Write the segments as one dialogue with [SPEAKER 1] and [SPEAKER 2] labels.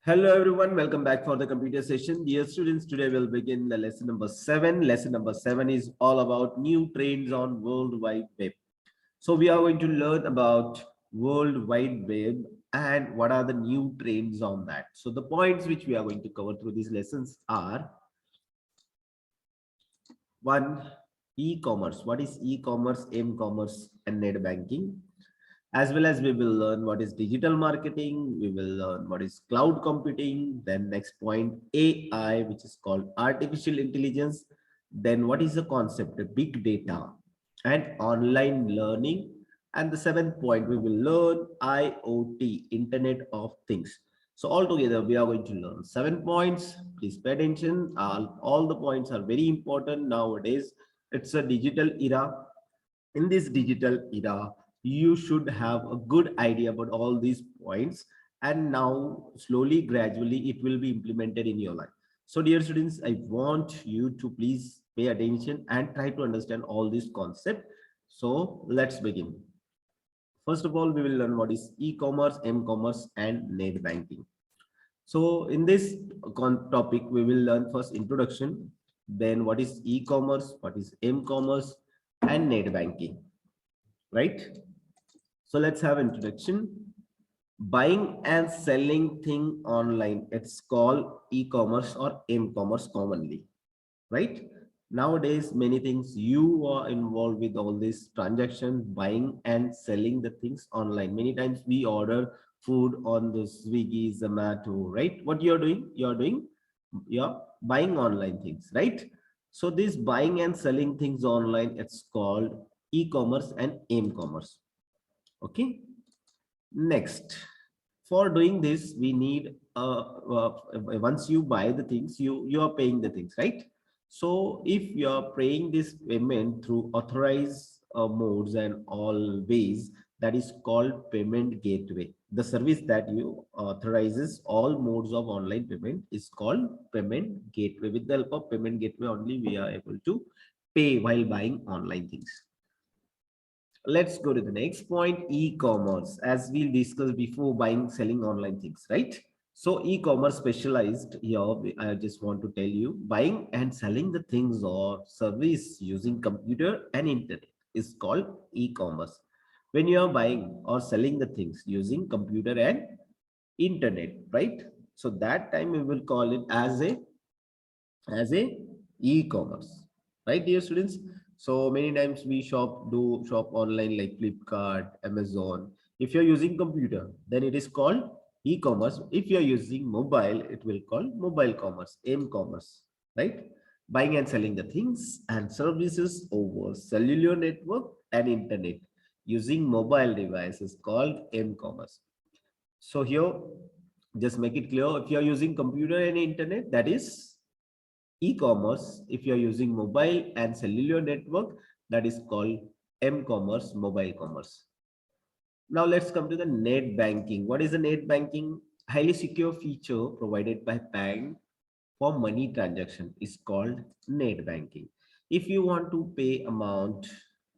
[SPEAKER 1] Hello everyone, welcome back for the computer session. Dear students, today we'll begin the lesson number 7. Lesson number 7 is all about new trends on World Wide Web. So we are going to learn about World Wide Web and what are the new trends on that. So the points which we are going to cover through these lessons are: one, e-commerce. What is e-commerce, m-commerce and net banking? As well as we will learn what is digital marketing, we will learn what is cloud computing, then next point AI, which is called artificial intelligence, then what is the concept of big data and online learning, and the seventh point we will learn IoT, Internet of Things. So altogether we are going to learn 7 points. Please pay attention. All the points are very important nowadays. It's a digital era. In this digital era, you should have a good idea about all these points, and now slowly gradually it will be implemented in your life. So dear students, I want you to please pay attention and try to understand all these concepts. So let's begin. First of all, we will learn what is e-commerce, m-commerce and net banking. So in this topic we will learn first introduction, then what is e-commerce, what is m-commerce and net banking, right? So let's have introduction. Buying and selling thing online, it's called e-commerce or m-commerce commonly, right? Nowadays, many things you are involved with all this transaction, buying and selling the things online. Many times we order food on the Swiggy, Zomato, right? What you're doing? You're buying online things, right? So this buying and selling things online, it's called e-commerce and m-commerce. Okay. Next, for doing this, we need once you buy the things, you are paying the things, right? So if you are paying this payment through authorized modes and all ways, that is called payment gateway. The service that you authorizes all modes of online payment is called payment gateway. With the help of payment gateway only, we are able to pay while buying online things. Let's go to the next point, e-commerce. As we discussed before, buying, selling online things, right? So e-commerce specialized here, I just want to tell you, buying and selling the things or service using computer and internet is called e-commerce. When you are buying or selling the things using computer and internet, right? So that time we will call it as a e-commerce, right, dear students? So many times we shop online like Flipkart, Amazon. If you're using computer, then it is called e-commerce. If you're using mobile, it will call mobile commerce, m-commerce, right? Buying and selling the things and services over cellular network and internet using mobile devices called m-commerce. So here, just make it clear, if you're using computer and internet, that is e-commerce. If you are using mobile and cellular network, that is called m-commerce, mobile commerce. Now let's come to the net banking. What is the net banking? Highly secure feature provided by bank for money transaction is called net banking. If you want to pay amount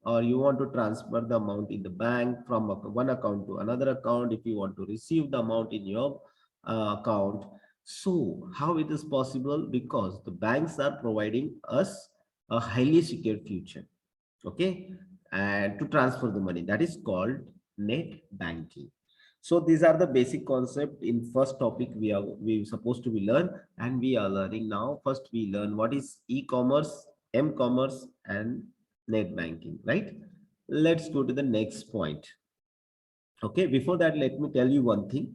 [SPEAKER 1] or you want to transfer the amount in the bank from one account to another account, if you want to receive the amount in your account, so how it is possible? Because the banks are providing us a highly secure future, okay, and to transfer the money, that is called net banking. So these are the basic concept in first topic we supposed to be learn, and we are learning now. First we learn what is e-commerce, m-commerce and net banking, right? Let's go to the next point. Okay, before that, let me tell you one thing.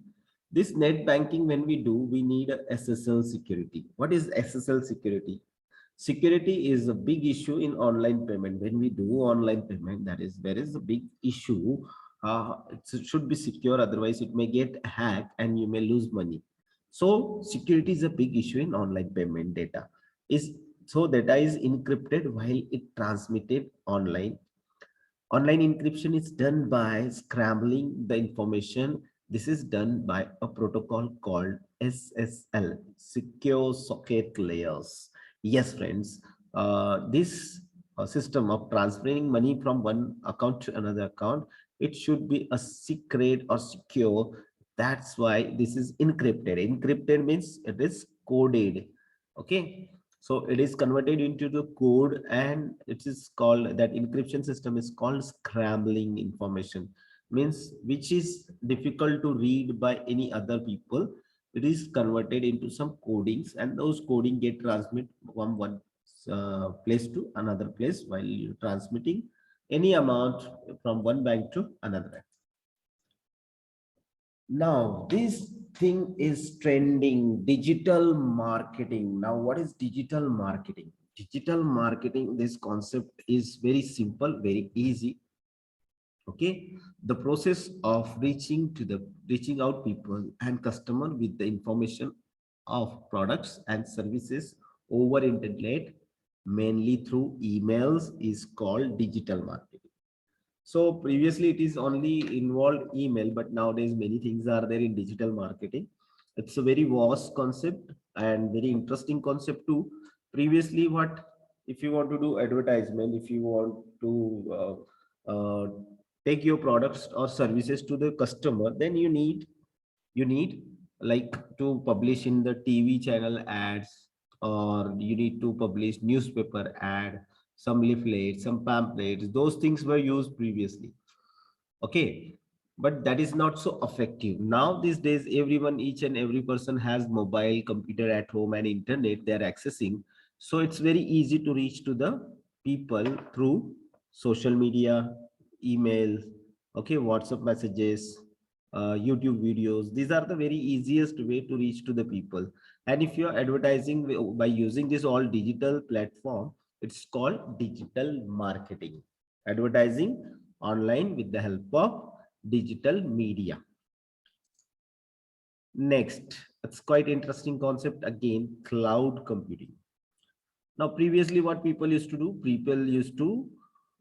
[SPEAKER 1] This net banking, when we do, we need a SSL security. What is SSL security? Security is a big issue in online payment. When we do online payment, there is a big issue. It should be secure, otherwise it may get hacked and you may lose money. So security is a big issue in online payment. Data is encrypted while it transmitted online. Online encryption is done by scrambling the information. This is done by a protocol called SSL, Secure Socket Layers. Yes, friends, this system of transferring money from one account to another account, it should be a secret or secure That's why this is encrypted. Encrypted means it is coded. Okay. So it is converted into the code, and it is called, that encryption system is called scrambling information, means which is difficult to read by any other people. It is converted into some codings, and those coding get transmit from one place to another place while you're transmitting any amount from one bank to another. Now, this thing is trending, digital marketing. Now, what is digital marketing? Digital marketing, this concept is very simple, very easy. Okay. The process of reaching out people and customer with the information of products and services over internet, mainly through emails, is called digital marketing. So previously it is only involved email, but nowadays many things are there in digital marketing. It's a very vast concept and very interesting concept too. Previously, what if you want to do advertisement, if you want to take your products or services to the customer, then you need like to publish in the TV channel ads, or you need to publish newspaper ad, some leaflets, some pamphlets. Those things were used previously. Okay, but that is not so effective now. These days, everyone, each and every person has mobile computer at home and internet they are accessing. So it's very easy to reach to the people through social media, emails, okay, WhatsApp messages, YouTube videos. These are the very easiest way to reach to the people. And if you are advertising by using this all digital platform, it's called digital marketing. Advertising online with the help of digital media. Next, it's quite interesting concept again, cloud computing. Now, previously, what people used to do, people used to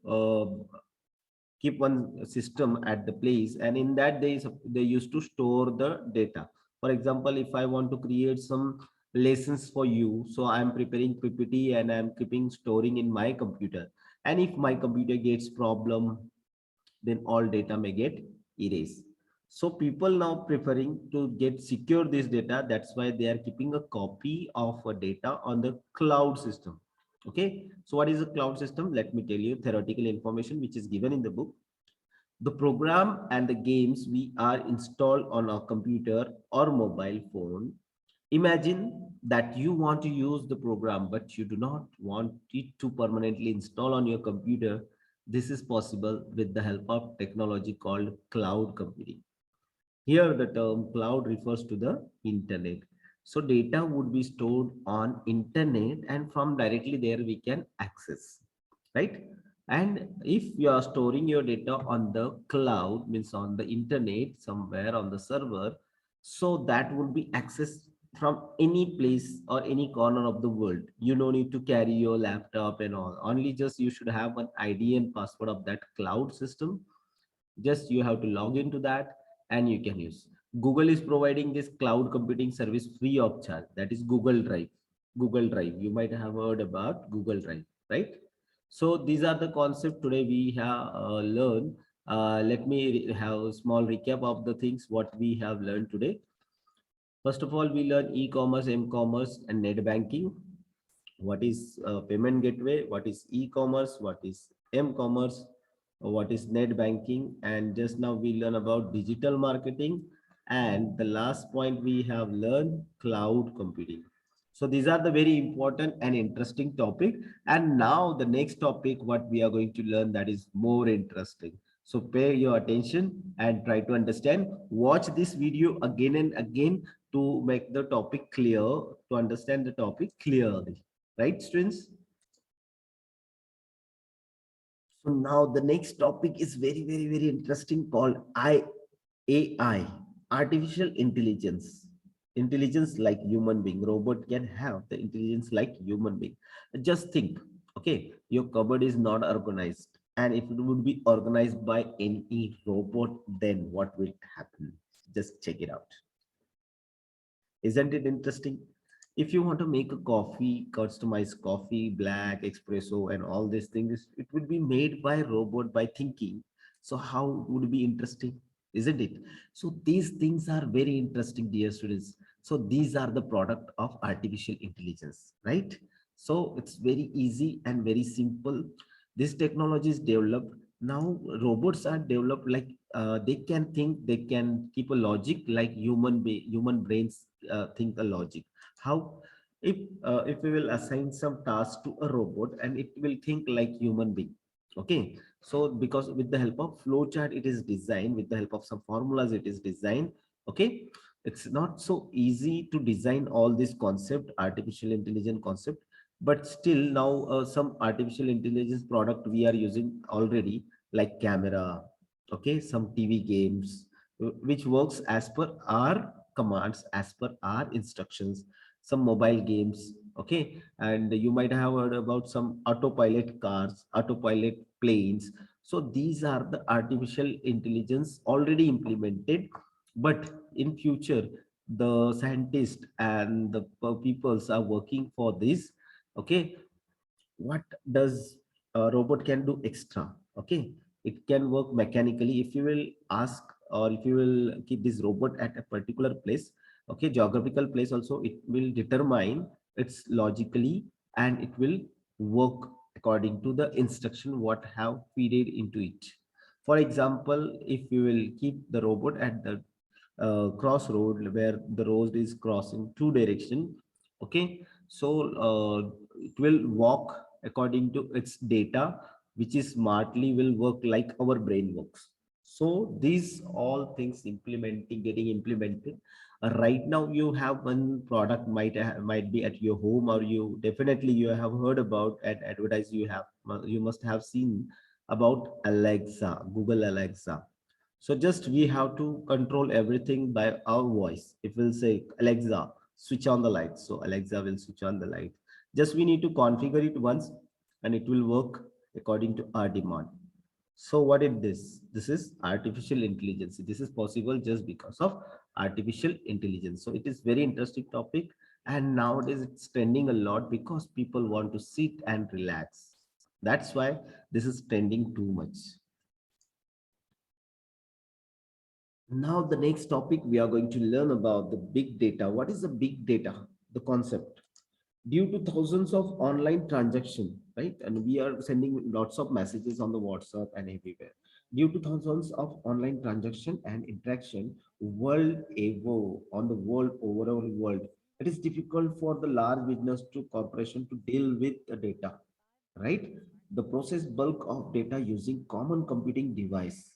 [SPEAKER 1] uh, keep one system at the place, and in that they used to store the data. For example, if I want to create some lessons for you, so I'm preparing PPT and I'm keeping storing in my computer, and if my computer gets problem, then all data may get erased. So people now preferring to get secure this data. That's why they are keeping a copy of a data on the cloud system. Okay. So what is a cloud system? Let me tell you theoretical information which is given in the book. The program and the games we are installed on our computer or mobile phone. Imagine that you want to use the program, but you do not want it to permanently install on your computer. This is possible with the help of technology called cloud computing. Here, the term cloud refers to the internet. So data would be stored on internet, and from directly there we can access, right? And if you are storing your data on the cloud, means on the internet somewhere on the server, so that would be accessed from any place or any corner of the world. You don't need to carry your laptop and all. Only just you should have an ID and password of that cloud system. Just you have to log into that and you can use. Google is providing this cloud computing service free of charge. That is Google Drive. Google Drive, you might have heard about Google Drive, right? So these are the concepts today we have learned. Let me have a small recap of the things what we have learned today. First of all, we learn e-commerce, m-commerce, and net banking. What is payment gateway, what is e-commerce, what is m-commerce, what is net banking, and just now we learn about digital marketing, and the last point we have learned cloud computing. So these are the very important and interesting topic. And now the next topic what we are going to learn, that is more interesting. So pay your attention and try to understand. Watch this video again and again to make the topic clear, to understand the topic clearly. Right, students? So now the next topic is very, very, very interesting called AI, artificial intelligence. Intelligence like human being. Robot can have the intelligence like human being. Just think, okay, your cupboard is not organized. And if it would be organized by any robot, then what will happen? Just check it out. Isn't it interesting? If you want to make a coffee, customized coffee, black, espresso, and all these things, it would be made by robot by thinking. So how would it be interesting? isn't it? So these things are very interesting, dear students. So these are the product of artificial intelligence, right? So it's very easy and very simple. This technology is developed now. Robots are developed like they can think, they can keep a logic like human brains think a logic. How? If we will assign some task to a robot and it will think like human being. Okay, so because with the help of flowchart it is designed, with the help of some formulas it is designed. Okay, it's not so easy to design all this concept, artificial intelligence concept, but still now some artificial intelligence product we are using already, like camera, okay, some TV games, which works as per our commands, as per our instructions, some mobile games, okay. And you might have heard about some autopilot cars, autopilot planes. So these are the artificial intelligence already implemented, but in future the scientists and the peoples are working for this. Okay, what does a robot can do extra? Okay, it can work mechanically. If you will ask, or if you will keep this robot at a particular place, okay, geographical place also, it will determine it's logically, and it will work according to the instruction what have feeded into it. For example, if you will keep the robot at the crossroad where the road is crossing two direction, okay, so it will walk according to its data, which is smartly will work like our brain works. So these all things implementing, getting implemented. Right now you have one product might be at your home, or you definitely you have heard about and advertise, you must have seen about Alexa, Google Alexa. So just we have to control everything by our voice. If we'll say, Alexa, switch on the light. So Alexa will switch on the light. Just we need to configure it once and it will work according to our demand. So what is this? This is artificial intelligence. This is possible just because of artificial intelligence. So it is very interesting topic, and nowadays it's trending a lot because people want to sit and relax. That's why this is trending too much. Now, the next topic we are going to learn about the big data. What is the big data? The concept. Due to thousands of online transaction, right? And we are sending lots of messages on the WhatsApp and everywhere. Due to thousands of online transaction and interaction world over on the world overall world, it is difficult for the large business to corporation to deal with the data, right? The process bulk of data using common computing device.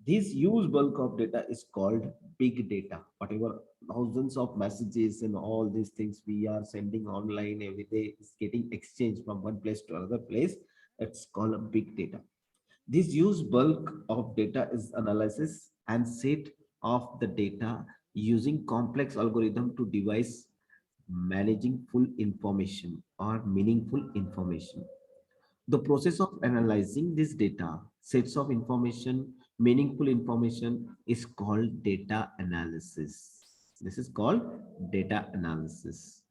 [SPEAKER 1] This huge bulk of data is called big data. Whatever thousands of messages and all these things we are sending online every day is getting exchanged from one place to another place. It's called a big data. This huge bulk of data is analysis and set of the data using complex algorithm to devise managing full information or meaningful information. The process of analyzing this data, sets of information, meaningful information, is called data analysis. This is called data analysis.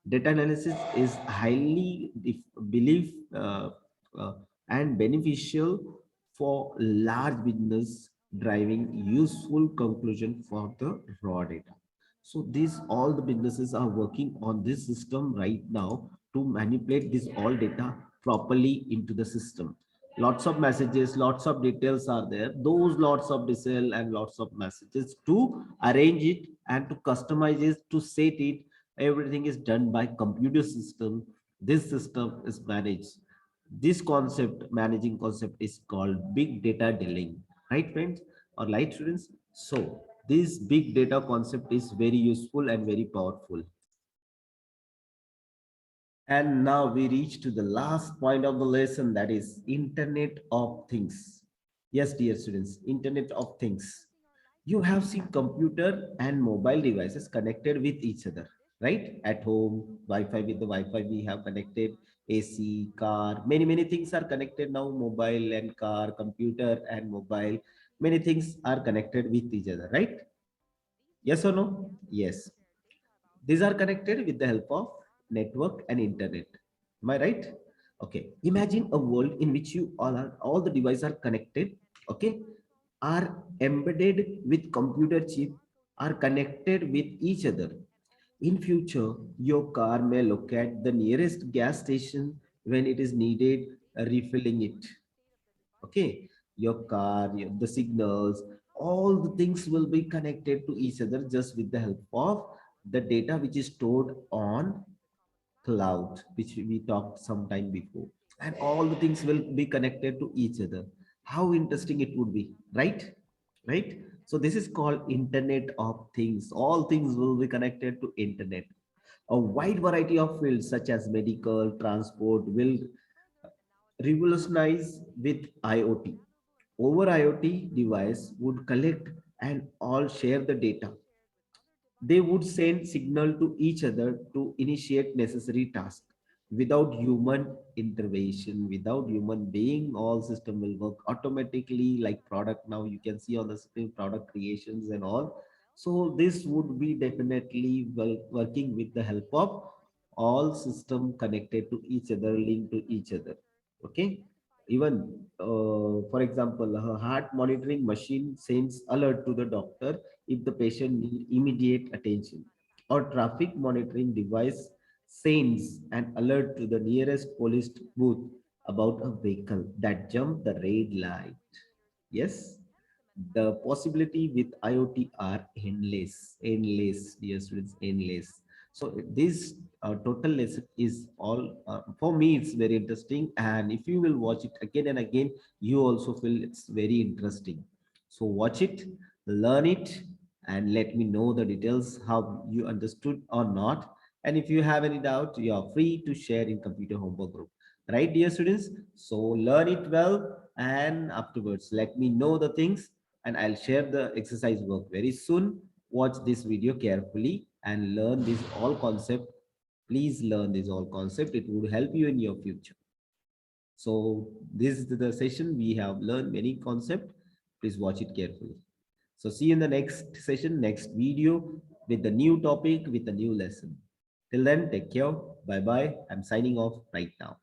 [SPEAKER 1] Data analysis is highly belief uh, and beneficial for large business, driving useful conclusion for the raw data. So these all the businesses are working on this system right now to manipulate this all data properly into the system. Lots of messages, lots of details are there. Those lots of detail and lots of messages to arrange it and to customize it, to set it. Everything is done by computer system. This system is managed. This concept, managing concept, is called big data dealing. Right, friends or light students? So this big data concept is very useful and very powerful. And now we reach to the last point of the lesson, that is Internet of Things. Yes, dear students, Internet of Things. You have seen computer and mobile devices connected with each other, right? At home, Wi-Fi, with the Wi-Fi we have connected, AC, car, many things are connected now, mobile and car, computer and mobile. Many things are connected with each other, right? Yes or no? Yes. These are connected with the help of network and internet. Am I right? Okay. Imagine a world in which you all the devices are connected. Okay. are embedded with computer chip, are connected with each other. In future, your car may locate the nearest gas station when it is needed, refilling it. Okay, your car, the signals, all the things will be connected to each other just with the help of the data which is stored on cloud, which we talked sometime before. And all the things will be connected to each other. How interesting it would be, right? Right? So this is called Internet of Things. All things will be connected to internet. A wide variety of fields such as medical, transport will revolutionize with IoT. Over IoT device would collect and all share the data. They would send signal to each other to initiate necessary tasks. Without human intervention, without human being, all system will work automatically like product. Now you can see on the screen product creations and all. So this would be definitely working with the help of all system connected to each other, linked to each other. Okay. Even for example, a heart monitoring machine sends alert to the doctor if the patient need immediate attention, or traffic monitoring device sends an alert to the nearest police booth about a vehicle that jumped the red light. Yes, the possibility with IoT are endless, endless, dear students, endless. So this total lesson is all for me. It's very interesting, and if you will watch it again and again, you also feel it's very interesting. So watch it, learn it, and let me know the details how you understood or not. And if you have any doubt, you are free to share in computer homework group. Right, dear students? So learn it well, and afterwards let me know the things, and I'll share the exercise work very soon. Watch this video carefully and learn this all concept. Please learn this all concept. It would help you in your future. So this is the session. We have learned many concept. Please watch it carefully. So see you in the next session, next video with the new topic, with a new lesson. Till then, take care. Bye bye. I'm signing off right now.